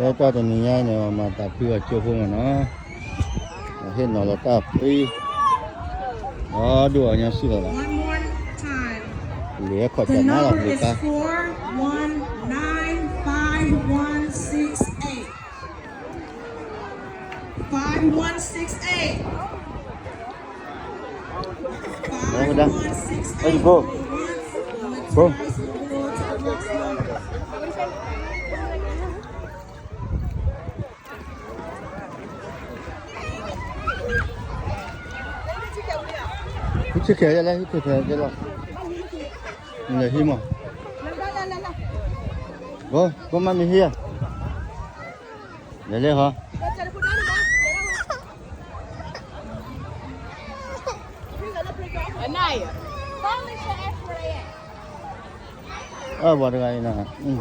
cái to thì mình nhai này mà tập chưa chưa phương nó hết nó là tập đi đó đùa nhau xí rồi lẽ khỏi chặt nó là người ta 5168. Đây đây. Đây cô. Cô. Hít chiếc khé ra đây, hít chiếc khé ra đây. Người hi mà. Cô mang mình hi à? Để đây hả? Ở này Buat dengan ini.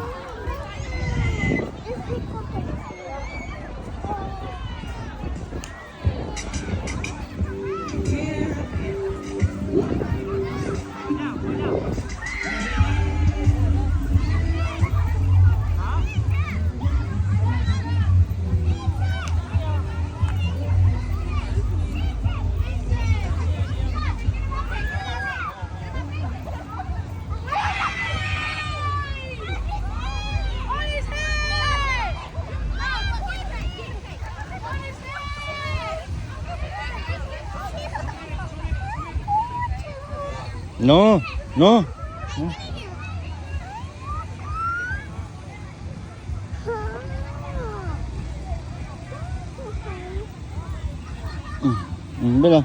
No, no. Biết không?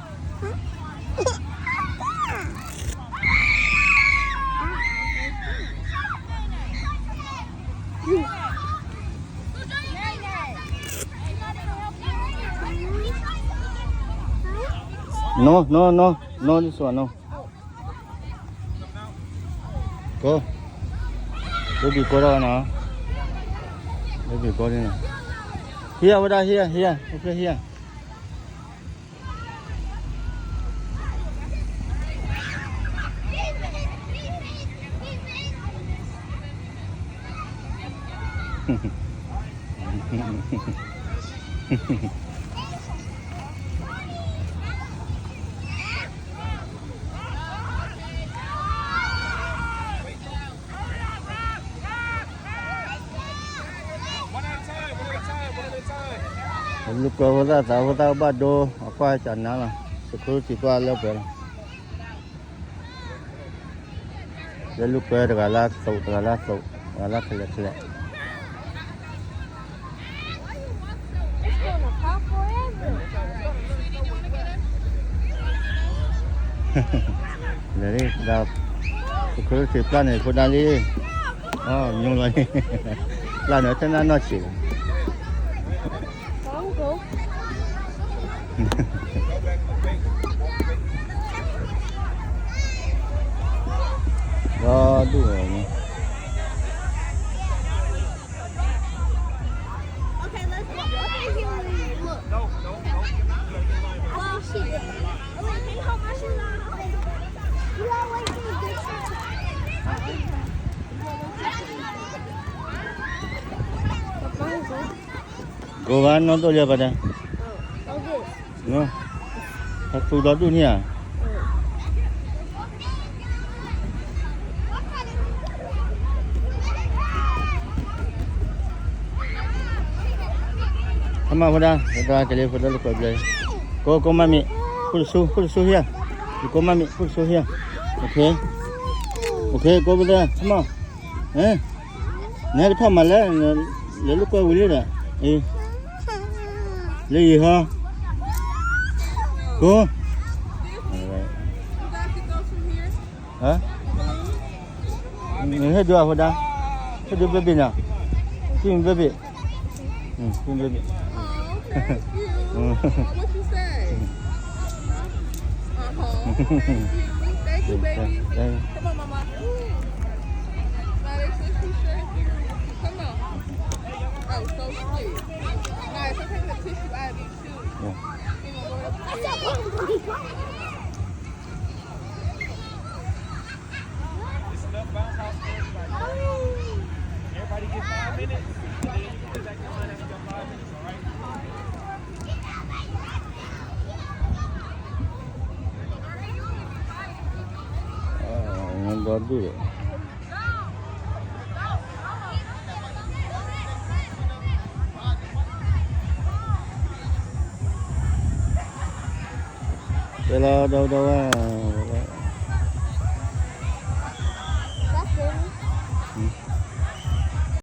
No, no, no, no, this one, no. Cô bị cô đó nó bị cô đi nè here over there here okay here lúc cô ta bắt đồ qua chắn nó là cô chỉ qua lớp rồi để lúc cô được là sầu là khỏe đấy là cô chỉ plan này cô đang đi nhung rồi là nữa cho nó chỉ đó đủ rồi nhỉ. Cô bán nó tôi vào đây. Đúng không? Thật sự đó luôn nhỉ? Sama pada kali pada lupa beli. Ko mami, full su here. Ko mami full su here. Okay, go over there. Come on. Nè cái thằng mà lấy lúc coi vui đấy. Lấy gì hả? Cô. Hả? Hết đưa vào đây. Hết đưa baby nào. Kim baby. Kim baby. What you say? Thank you, baby. Come on, mama. Come on. Oh, so sweet. Nice. I'm taking a tissue out of these shoes. Everybody get 5 minutes, and then you get back in line after your 5 minutes, all right? Yang gaduh je. Dah dah kan.